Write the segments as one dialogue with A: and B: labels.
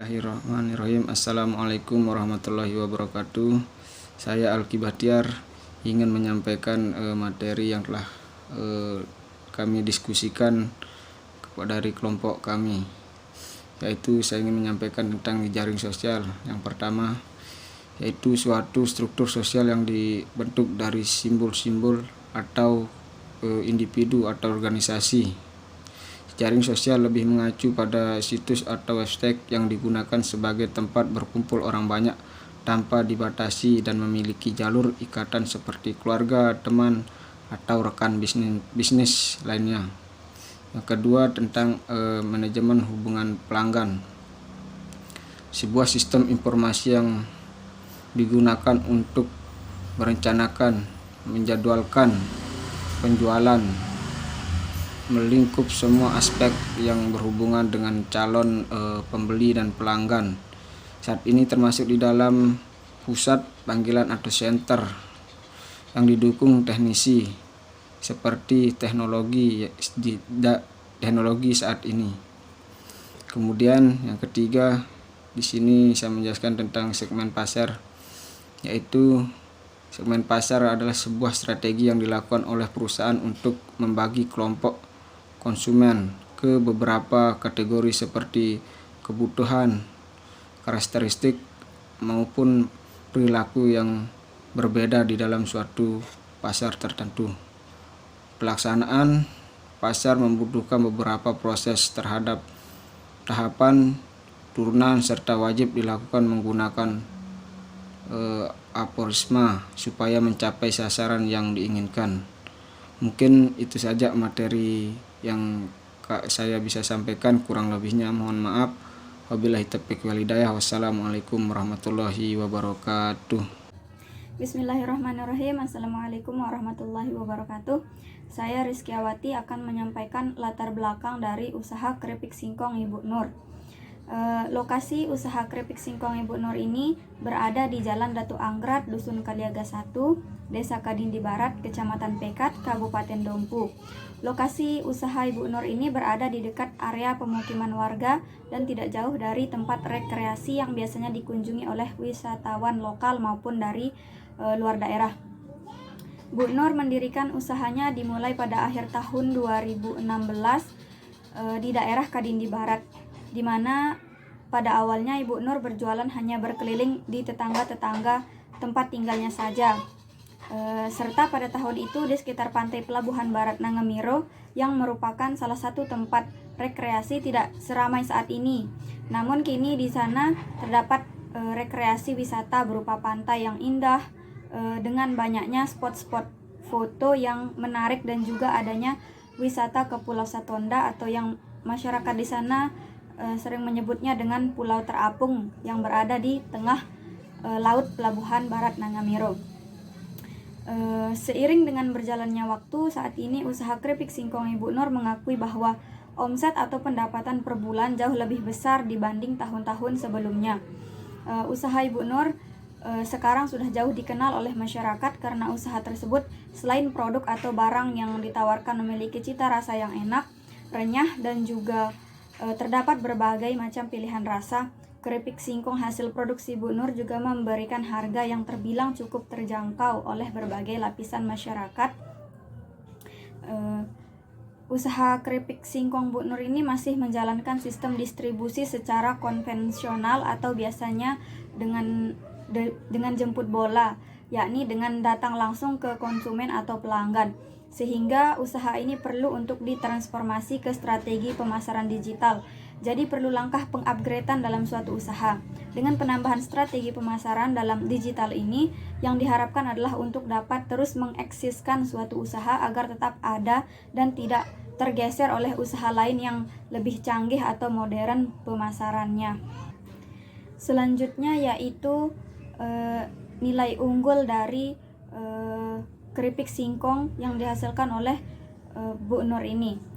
A: Bismillahirrahmanirrahim. Assalamualaikum warahmatullahi wabarakatuh. Saya Alki Bahtiar ingin menyampaikan materi yang telah kami diskusikan dari kelompok kami, yaitu saya ingin menyampaikan tentang jaring sosial. Yang pertama yaitu suatu struktur sosial yang dibentuk dari simbol-simbol atau individu atau organisasi. Jaring sosial lebih mengacu pada situs atau website yang digunakan sebagai tempat berkumpul orang banyak tanpa dibatasi dan memiliki jalur ikatan seperti keluarga, teman, atau rekan bisnis lainnya. Yang kedua tentang manajemen hubungan pelanggan. Sebuah sistem informasi yang digunakan untuk merencanakan, menjadwalkan penjualan, melingkup semua aspek yang berhubungan dengan calon pembeli dan pelanggan. Saat ini termasuk di dalam pusat panggilan atau center yang didukung teknisi seperti teknologi saat ini. Kemudian yang ketiga, di sini saya menjelaskan tentang segmen pasar, yaitu segmen pasar adalah sebuah strategi yang dilakukan oleh perusahaan untuk membagi kelompok konsumen ke beberapa kategori seperti kebutuhan, karakteristik, maupun perilaku yang berbeda di dalam suatu pasar tertentu. Pelaksanaan pasar membutuhkan beberapa proses terhadap tahapan turunan serta wajib dilakukan menggunakan aforisma supaya mencapai sasaran yang diinginkan. Mungkin itu saja materi yang saya bisa sampaikan, kurang lebihnya mohon maaf. Wabillahi taufiq wal hidayah. Wassalamualaikum warahmatullahi wabarakatuh.
B: Bismillahirrahmanirrahim. Assalamualaikum warahmatullahi wabarakatuh. Saya Rizkyawati akan menyampaikan latar belakang dari usaha keripik singkong Ibu Nur. Lokasi usaha keripik singkong Ibu Nur ini berada di Jalan Datu Anggrat, Dusun Kaliaga 1, Desa Kadindi Barat, Kecamatan Pekat, Kabupaten Dompu. Lokasi usaha Ibu Nur ini berada di dekat area pemukiman warga dan tidak jauh dari tempat rekreasi yang biasanya dikunjungi oleh wisatawan lokal maupun dari luar daerah. Bu Nur mendirikan usahanya dimulai pada akhir tahun 2016 di daerah Kadindi Barat, di mana pada awalnya Ibu Nur berjualan hanya berkeliling di tetangga-tetangga tempat tinggalnya saja. Serta pada tahun itu di sekitar pantai Pelabuhan Barat Nangamiro yang merupakan salah satu tempat rekreasi tidak seramai saat ini. Namun kini di sana terdapat rekreasi wisata berupa pantai yang indah dengan banyaknya spot-spot foto yang menarik dan juga adanya wisata ke Pulau Satonda atau yang masyarakat di sana sering menyebutnya dengan Pulau Terapung yang berada di tengah laut Pelabuhan Barat Nangamiro. Seiring dengan berjalannya waktu, saat ini usaha keripik singkong Ibu Nur mengakui bahwa omset atau pendapatan per bulan jauh lebih besar dibanding tahun-tahun sebelumnya. Usaha Ibu Nur sekarang sudah jauh dikenal oleh masyarakat karena usaha tersebut selain produk atau barang yang ditawarkan memiliki cita rasa yang enak, renyah, dan juga terdapat berbagai macam pilihan rasa. Keripik singkong hasil produksi Bu Nur juga memberikan harga yang terbilang cukup terjangkau oleh berbagai lapisan masyarakat. Usaha keripik singkong Bu Nur ini masih menjalankan sistem distribusi secara konvensional atau biasanya dengan jemput bola, yakni dengan datang langsung ke konsumen atau pelanggan. Sehingga usaha ini perlu untuk ditransformasi ke strategi pemasaran digital. Jadi perlu langkah pengupgradean dalam suatu usaha. Dengan penambahan strategi pemasaran dalam digital ini, yang diharapkan adalah untuk dapat terus mengeksiskan suatu usaha agar tetap ada dan tidak tergeser oleh usaha lain yang lebih canggih atau modern pemasarannya. Selanjutnya yaitu nilai unggul dari keripik singkong yang dihasilkan oleh Bu Nur ini.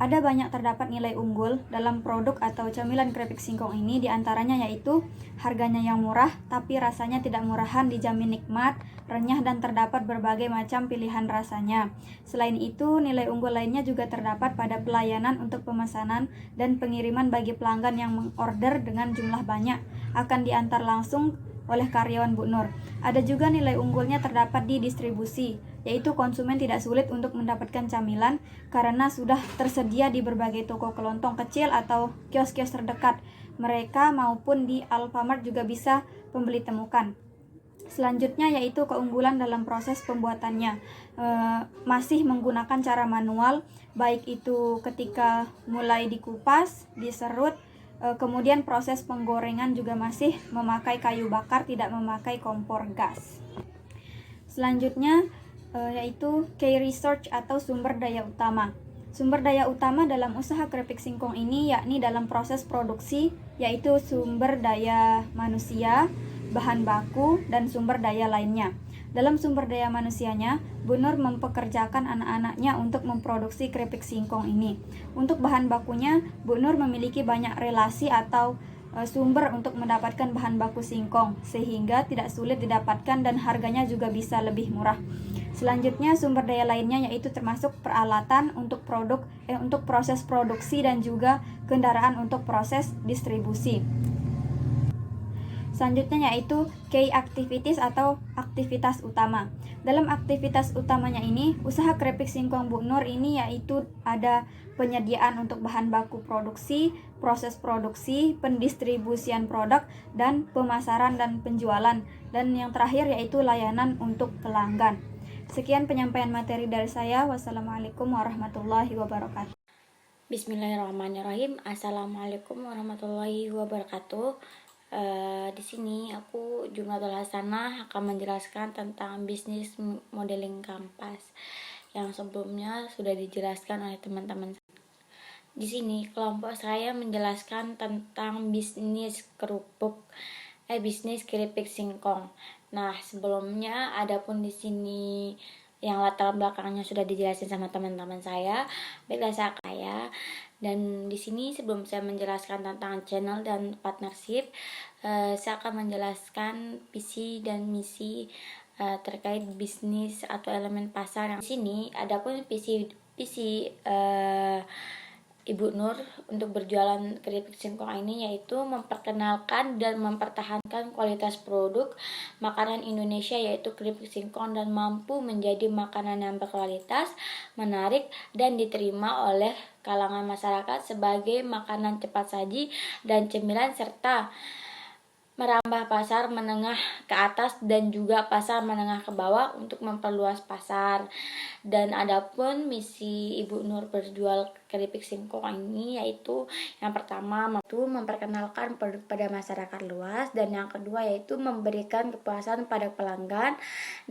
B: Ada banyak terdapat nilai unggul dalam produk atau camilan keripik singkong ini, diantaranya yaitu harganya yang murah, tapi rasanya tidak murahan, dijamin nikmat, renyah, dan terdapat berbagai macam pilihan rasanya. Selain itu, nilai unggul lainnya juga terdapat pada pelayanan untuk pemesanan dan pengiriman bagi pelanggan yang mengorder dengan jumlah banyak, akan diantar langsung oleh karyawan Bu Nur. Ada juga nilai unggulnya terdapat di distribusi, yaitu konsumen tidak sulit untuk mendapatkan camilan karena sudah tersedia di berbagai toko kelontong kecil atau kios-kios terdekat mereka maupun di Alfamart juga bisa pembeli temukan. Selanjutnya yaitu keunggulan dalam proses pembuatannya, masih menggunakan cara manual, baik itu ketika mulai dikupas, diserut, kemudian proses penggorengan juga masih memakai kayu bakar, tidak memakai kompor gas. Selanjutnya yaitu key research atau sumber daya utama. Sumber daya utama dalam usaha keripik singkong ini yakni dalam proses produksi, yaitu sumber daya manusia, bahan baku, dan sumber daya lainnya. Dalam sumber daya manusianya, Bu Nur mempekerjakan anak-anaknya untuk memproduksi keripik singkong ini. Untuk bahan bakunya, Bu Nur memiliki banyak relasi atau sumber untuk mendapatkan bahan baku singkong, sehingga tidak sulit didapatkan dan harganya juga bisa lebih murah. Selanjutnya, sumber daya lainnya yaitu termasuk peralatan untuk untuk proses produksi dan juga kendaraan untuk proses distribusi. Selanjutnya yaitu key activities atau aktivitas utama. Dalam aktivitas utamanya ini, usaha keripik singkong Bu Nur ini yaitu ada penyediaan untuk bahan baku produksi, proses produksi, pendistribusian produk, dan pemasaran dan penjualan. Dan yang terakhir yaitu layanan untuk pelanggan. Sekian penyampaian materi dari saya. Wassalamualaikum warahmatullahi wabarakatuh.
C: Bismillahirrahmanirrahim. Assalamualaikum warahmatullahi wabarakatuh. Di sini aku Jumlatul Hasanah akan menjelaskan tentang bisnis modeling kampas yang sebelumnya sudah dijelaskan oleh teman-teman. Di sini kelompok saya menjelaskan tentang bisnis bisnis keripik singkong. Nah, sebelumnya adapun di sini yang latar belakangnya sudah dijelasin sama teman-teman saya, baiklah saya. Dan di sini sebelum saya menjelaskan tentang channel dan partnership, saya akan menjelaskan visi dan misi terkait bisnis atau elemen pasar. Yang di sini adapun visi Ibu Nur untuk berjualan keripik singkong ini yaitu memperkenalkan dan mempertahankan kualitas produk makanan Indonesia yaitu keripik singkong dan mampu menjadi makanan yang berkualitas, menarik, dan diterima oleh kalangan masyarakat sebagai makanan cepat saji dan cemilan serta merambah pasar menengah ke atas dan juga pasar menengah ke bawah untuk memperluas pasar. Dan adapun misi Ibu Nur berjual keripik singkong ini yaitu yang pertama itu memperkenalkan produk pada masyarakat luas, dan yang kedua yaitu memberikan kepuasan pada pelanggan,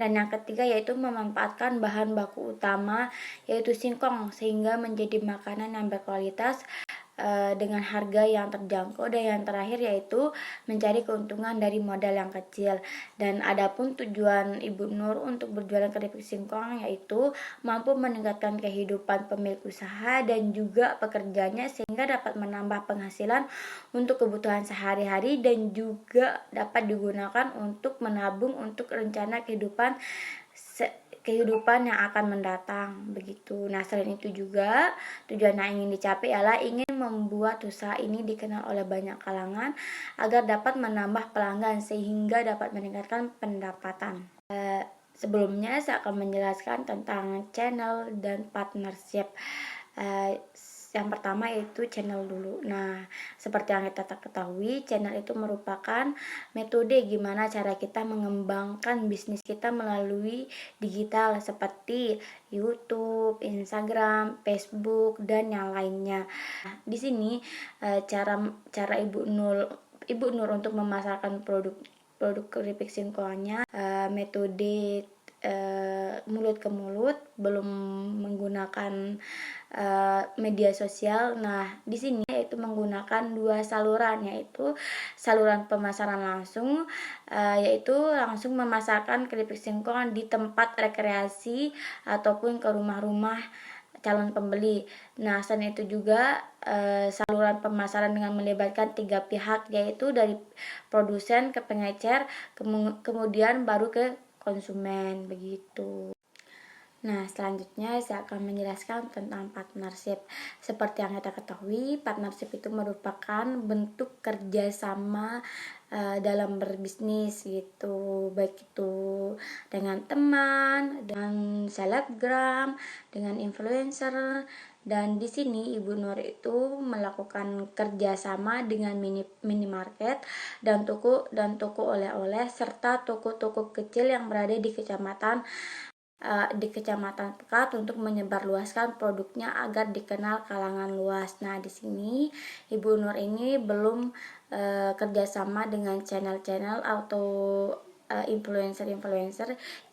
C: dan yang ketiga yaitu memanfaatkan bahan baku utama yaitu singkong sehingga menjadi makanan yang berkualitas dengan harga yang terjangkau, dan yang terakhir yaitu mencari keuntungan dari modal yang kecil. Dan adapun tujuan Ibu Nur untuk berjualan keripik singkong yaitu mampu meningkatkan kehidupan pemilik usaha dan juga pekerjanya sehingga dapat menambah penghasilan untuk kebutuhan sehari-hari dan juga dapat digunakan untuk menabung untuk rencana kehidupan yang akan mendatang begitu. Nah, selain itu juga tujuan yang ingin dicapai adalah ingin membuat usaha ini dikenal oleh banyak kalangan agar dapat menambah pelanggan sehingga dapat meningkatkan pendapatan. Sebelumnya saya akan menjelaskan tentang channel dan partnership. Yang pertama yaitu channel dulu. Nah, seperti yang kita ketahui, channel itu merupakan metode gimana cara kita mengembangkan bisnis kita melalui digital seperti YouTube, Instagram, Facebook, dan yang lainnya. Nah, di sini cara Ibu Nur untuk memasarkan produk keripik singkongnya metode mulut ke mulut, belum menggunakan media sosial. Nah, di sini yaitu menggunakan dua saluran, yaitu saluran pemasaran langsung, yaitu langsung memasarkan keripik singkong di tempat rekreasi ataupun ke rumah-rumah calon pembeli. Nah, selain itu juga saluran pemasaran dengan melibatkan 3 pihak, yaitu dari produsen ke pengecer, kemudian baru ke konsumen, begitu. Nah, selanjutnya saya akan menjelaskan tentang partnership. Seperti yang kita ketahui, partnership itu merupakan bentuk kerjasama dalam berbisnis gitu, baik itu dengan teman, dengan selebgram, dengan influencer. Dan di sini Ibu Nur itu melakukan kerjasama dengan minimarket dan toko oleh-oleh serta toko-toko kecil yang berada di kecamatan dekat untuk menyebarluaskan produknya agar dikenal kalangan luas. Nah, di sini Ibu Nur ini belum kerjasama dengan channel-channel atau influencer.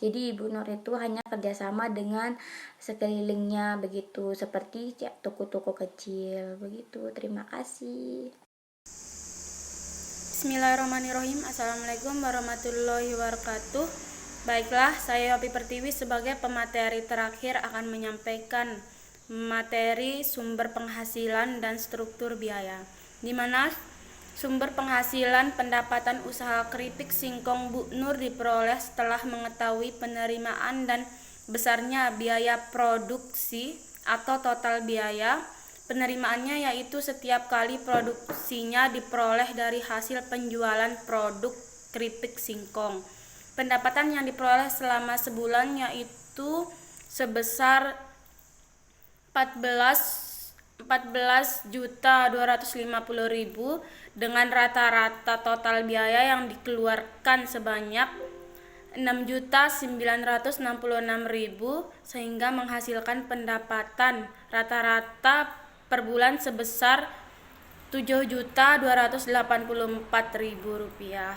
C: Jadi Ibu Nur itu hanya kerjasama dengan sekelilingnya begitu, seperti toko-toko kecil begitu. Terima kasih.
D: Bismillahirrahmanirrahim. Assalamualaikum warahmatullahi wabarakatuh. Baiklah, saya Yopi Pertiwi sebagai pemateri terakhir akan menyampaikan materi sumber penghasilan dan struktur biaya, di mana sumber penghasilan pendapatan usaha keripik singkong Bu Nur diperoleh setelah mengetahui penerimaan dan besarnya biaya produksi atau total biaya. Penerimaannya yaitu setiap kali produksinya diperoleh dari hasil penjualan produk keripik singkong. Pendapatan yang diperoleh selama sebulan yaitu sebesar 14.250.000 dengan rata-rata total biaya yang dikeluarkan sebanyak 6.966.000 sehingga menghasilkan pendapatan rata-rata per bulan sebesar 7.284.000 rupiah.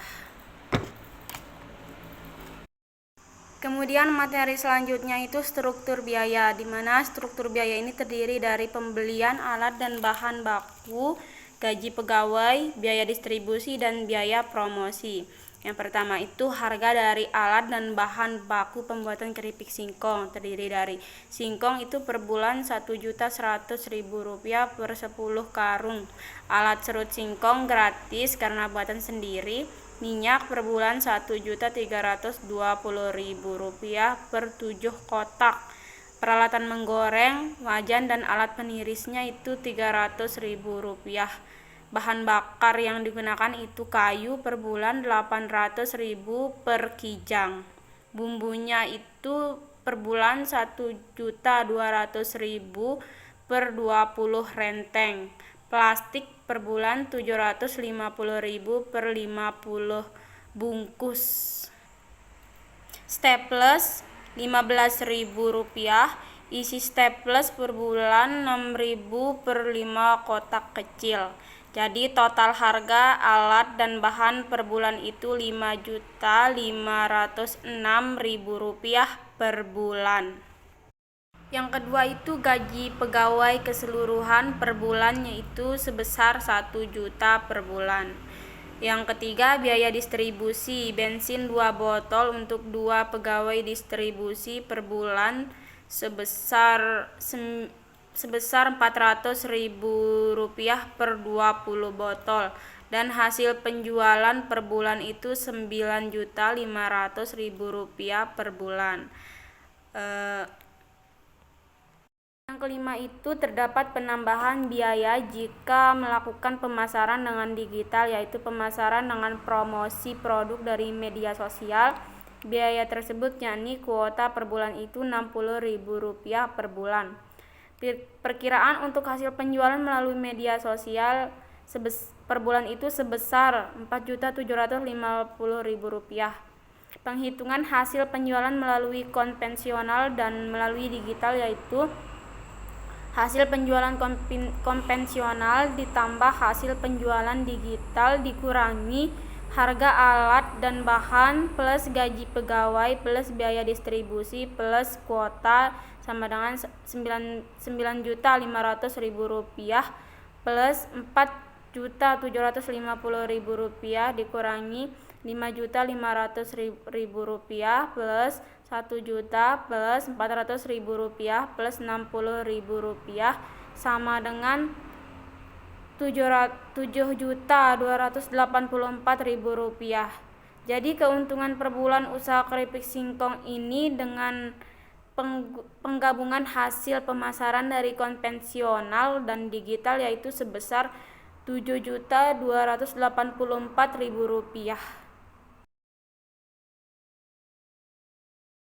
D: Kemudian materi selanjutnya itu struktur biaya, di mana struktur biaya ini terdiri dari pembelian alat dan bahan baku, gaji pegawai, biaya distribusi, dan biaya promosi. Yang pertama itu harga dari alat dan bahan baku pembuatan keripik singkong, terdiri dari singkong itu per bulan Rp1.100.000 per 10 karung, alat serut singkong gratis karena buatan sendiri, minyak per bulan Rp1.320.000 per 7 kotak, peralatan menggoreng, wajan dan alat penirisnya itu Rp300.000. Bahan bakar yang digunakan itu kayu per bulan Rp800.000 per kijang. Bumbunya itu per bulan Rp1.200.000 per 20 renteng. Plastik per bulan Rp750.000 per 50 bungkus. Staples Rp15.000. Isi staples per bulan Rp6.000 per 5 kotak kecil. Jadi total harga alat dan bahan per bulan itu Rp5.506.000 per bulan. Yang kedua itu gaji pegawai keseluruhan per bulan yaitu sebesar 1 juta per bulan. Yang ketiga biaya distribusi, bensin 2 botol untuk 2 pegawai distribusi per bulan sebesar Rp400.000 per 20 botol, dan hasil penjualan per bulan itu Rp9.500.000 per bulan. Yang kelima itu terdapat penambahan biaya jika melakukan pemasaran dengan digital, yaitu pemasaran dengan promosi produk dari media sosial. Biaya tersebut yakni kuota per bulan itu Rp60.000 per bulan. Perkiraan untuk hasil penjualan melalui media sosial per bulan itu sebesar Rp4.750.000. Penghitungan hasil penjualan melalui konvensional dan melalui digital yaitu hasil penjualan konvensional ditambah hasil penjualan digital dikurangi harga alat dan bahan plus gaji pegawai plus biaya distribusi plus kuota sama dengan Rp9.500.000 plus Rp4.750.000 dikurangi Rp5.500.000 plus 1 juta plus Rp400.000 plus Rp60.000 sama dengan Rp7.284.000. Jadi keuntungan per bulan usaha keripik singkong ini dengan penggabungan hasil pemasaran dari konvensional dan digital yaitu sebesar Rp7.284.000.